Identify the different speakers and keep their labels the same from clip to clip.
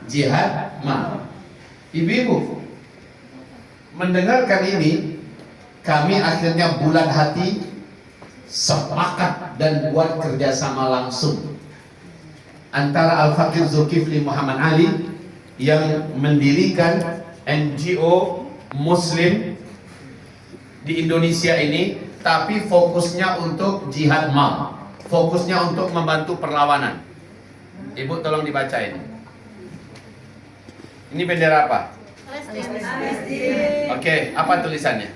Speaker 1: jihad mal. Ibu-ibu, mendengarkan ini, kami akhirnya bulat hati sepakat dan buat kerjasama langsung antara Al-Faqih Zulkifli Muhammad Ali yang mendirikan NGO Muslim di Indonesia ini, tapi fokusnya untuk jihad mal, fokusnya untuk membantu perlawanan. Ibu tolong dibaca ini. Ini bendera apa? Oke, apa tulisannya?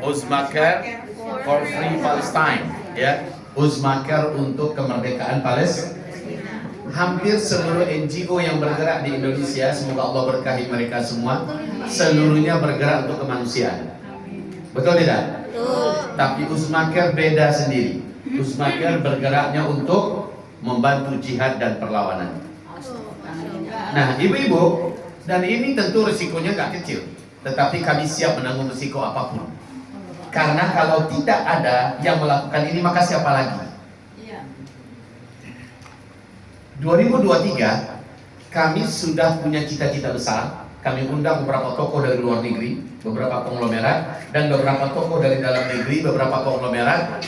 Speaker 1: Uzmakar for Free Palestine, ya. Uzmakar untuk kemerdekaan Palestina. Hampir seluruh NGO yang bergerak di Indonesia, semoga Allah berkahi mereka semua, seluruhnya bergerak untuk kemanusiaan. Betul tidak? Betul. Tapi Uzmakar beda sendiri. Uzmakar bergeraknya untuk membantu jihad dan perlawanan. Nah, ibu-ibu, dan ini tentu risikonya nggak kecil, tetapi kami siap menanggung risiko apapun. Karena kalau tidak ada yang melakukan ini, maka siapa lagi? 2023 kami sudah punya cita-cita besar. Kami undang beberapa tokoh dari luar negeri, beberapa konglomerat, dan beberapa tokoh dari dalam negeri, beberapa konglomerat.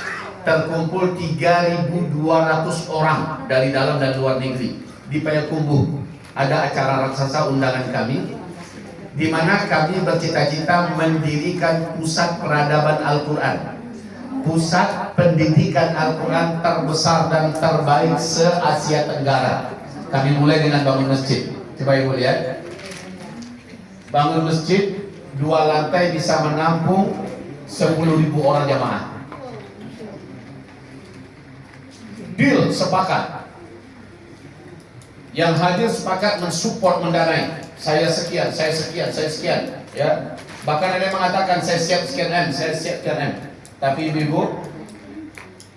Speaker 1: Terkumpul 3.200 orang dari dalam dan luar negeri di Payakumbuh. Ada acara raksasa undangan kami, di mana kami bercita-cita mendirikan pusat peradaban Al-Quran, pusat pendidikan Al-Quran terbesar dan terbaik se-Asia Tenggara. Kami mulai dengan bangun masjid. Coba ibu lihat, bangun masjid 2 lantai bisa menampung 10.000 orang jamaah. Deal, sepakat. Yang hadir sepakat mensupport, mendanai. Saya sekian, saya sekian, saya sekian, ya. Bahkan ada yang mengatakan saya siap sekian M, saya siap sekian M. Tapi ibu,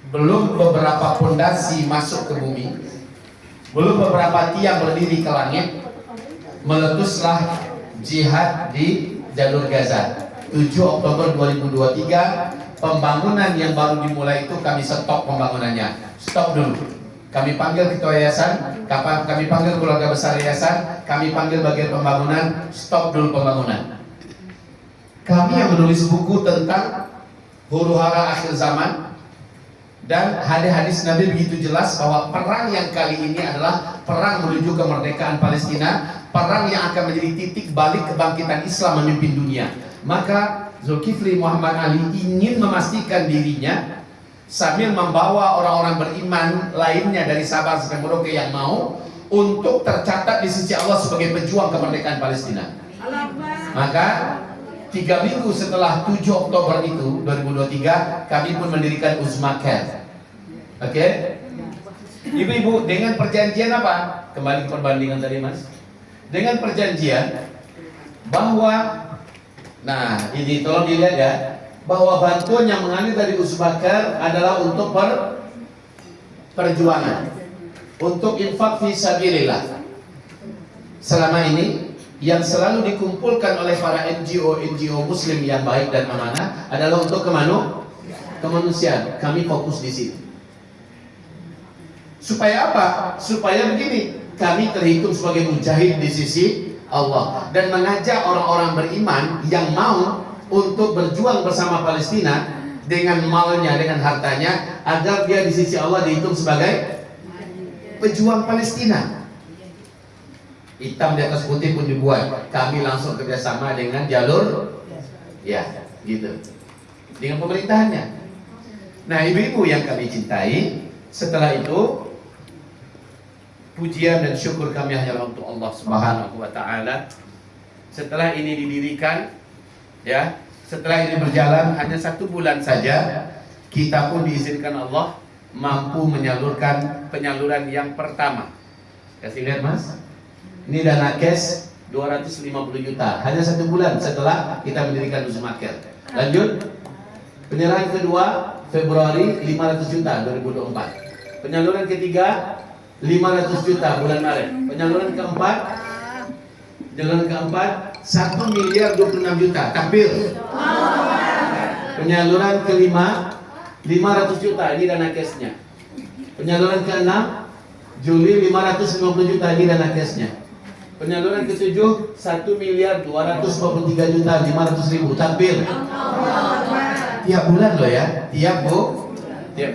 Speaker 1: belum beberapa pondasi masuk ke bumi, belum beberapa tiang berdiri ke langit, meletuslah jihad di jalur Gaza. 7 Oktober 2023, pembangunan yang baru dimulai itu kami stop pembangunannya. Stop dulu. Kami panggil ketua yayasan, kami panggil keluarga besar yayasan, kami panggil bagian pembangunan, stop dulu pembangunan. Kami yang menulis buku tentang huru-hara akhir zaman dan hadis-hadis Nabi begitu jelas bahwa perang yang kali ini adalah perang menuju kemerdekaan Palestina, perang yang akan menjadi titik balik kebangkitan Islam memimpin dunia. Maka Zulkifli Muhammad Ali ingin memastikan dirinya sambil membawa orang-orang beriman lainnya dari Sabah sampai Merauke yang mau untuk tercatat di sisi Allah sebagai pejuang kemerdekaan Palestina. Maka 3 minggu setelah 7 Oktober itu 2023 kami pun mendirikan Uzmakar. Oke? Ibu-ibu, dengan perjanjian apa? Kembali ke perbandingan tadi Mas. Dengan perjanjian bahwa, nah ini tolong dilihat ya, bahwa bantuan yang mengalir dari Uzmakar adalah untuk perjuangan, untuk infak fi sabilillah. Selama ini yang selalu dikumpulkan oleh para NGO Muslim yang baik dan amanah adalah untuk kemanusiaan. Kami fokus di situ. Supaya apa? Supaya begini, kami terhitung sebagai mujahid di sisi Allah dan mengajak orang-orang beriman yang mau untuk berjuang bersama Palestina dengan malnya, dengan hartanya, agar dia di sisi Allah dihitung sebagai pejuang Palestina. Hitam di atas putih pun dibuat. Kami langsung kerjasama dengan jalur, ya, gitu, dengan pemerintahannya. Nah, ibu-ibu yang kami cintai, setelah itu pujian dan syukur kami hanyalah untuk Allah Subhanahu wa Ta'ala. Setelah ini didirikan, ya, setelah ini berjalan hanya 1 bulan saja, kita pun diizinkan Allah mampu menyalurkan penyaluran yang pertama. Kasih lihat Mas. Ini dana cash 250 juta. Hanya 1 bulan setelah kita mendirikan Uzmakar. Lanjut. Penyerahan kedua Februari 500 juta 2024. Penyaluran ketiga 500 juta bulan Maret. Penyaluran keempat 1 miliar 26 juta. Takbir. Penyaluran kelima 500 juta. Ini dana cashnya. Penyaluran keenam Juli 550 juta ini dana cashnya. Penyaluran ke-7 1.243.500.000 takbir. Tiap bulan loh ya, tiap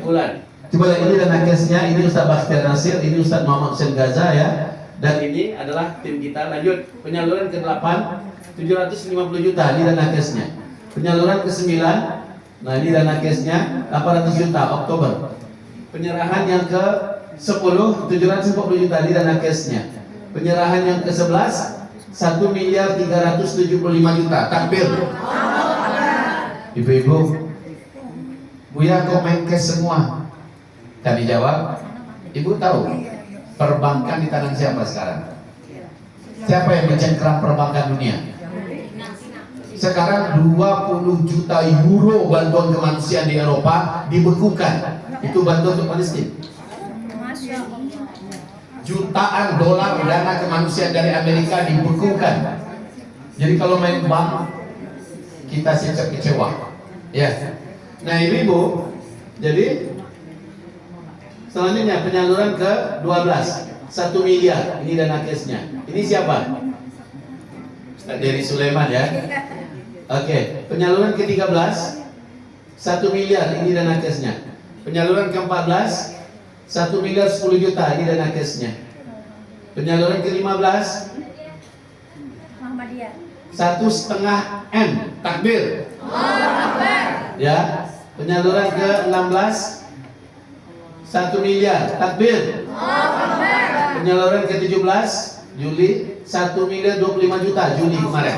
Speaker 1: bulan. Coba lihat ini dana cashnya, ini Ustaz Bakhtiar Nasir, ini Ustaz Muhammad Hussein Gaza ya. Dan ini adalah tim kita. Lanjut, penyaluran ke-8 750 juta, ini dana cashnya. Penyaluran ke-9, nah ini dana cashnya 800 juta Oktober. Penyerahan yang ke-10 750 juta, ini dana cashnya. Penyerahan yang ke-11 1.375 juta takbir. Ibu-ibu, Buya komen cash semua. Kami jawab, Ibu tahu perbankan di tangan siapa sekarang? Siapa yang mencengkram perbankan dunia? Sekarang 20 juta euro bantuan kemanusiaan di Eropa dibekukan. Itu bantuan untuk Palestina. Jutaan dolar dana kemanusiaan dari Amerika dibekukan. Jadi kalau main bank kita siap kecewa. Ya. Nah, Ibu, jadi selanjutnya penyaluran ke-12 1 miliar, ini dana cashnya. Ini siapa? Ustaz Dery Sulaiman ya. Oke, penyaluran ke-13 1 miliar, ini dana cashnya. Penyaluran ke-14 1 miliar 10 juta, ini dana cashnya. Penyaluran ke-15 1,5 M, takbir. Ya. Penyaluran ke-16 1 miliar, takbir. Penyaluran ke-17 Juli 1 miliar 25 juta Juli kemarin.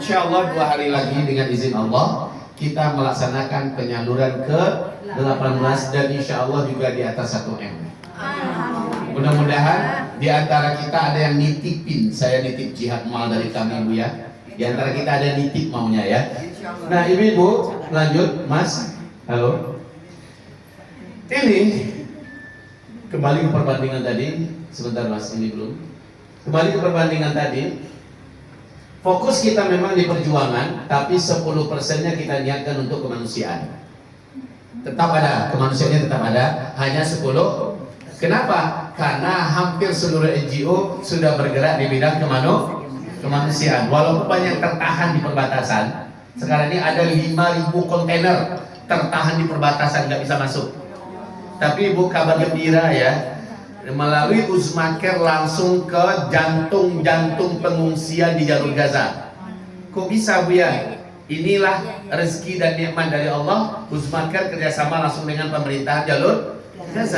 Speaker 1: Insya Allah 2 hari lagi dengan izin Allah kita melaksanakan penyaluran ke-18 dan insya Allah juga di atas 1 M. Mudah-mudahan di antara kita ada yang nitipin, saya nitip jihad mal dari kami Bu ya. Di antara kita ada yang nitip maunya ya. Nah ibu-ibu lanjut Mas, halo. Ini kembali ke perbandingan tadi, sebentar Mas ini belum. Kembali ke perbandingan tadi. Fokus kita memang di perjuangan, tapi 10%-nya kita niatkan untuk kemanusiaan. Tetap ada, kemanusiaannya tetap ada, hanya 10. Kenapa? Karena hampir seluruh NGO sudah bergerak di bidang kemanusiaan. Walaupun banyak tertahan di perbatasan, sekarang ini ada 5.000 kontainer tertahan di perbatasan, nggak bisa masuk. Tapi Ibu, kabar gembira ya, melalui Uzmaker langsung ke jantung pengungsian di jalur Gaza. Kok bisa Bu ya? Inilah rezeki dan nikmat dari Allah. Uzmaker kerjasama langsung dengan pemerintahan jalur Gaza.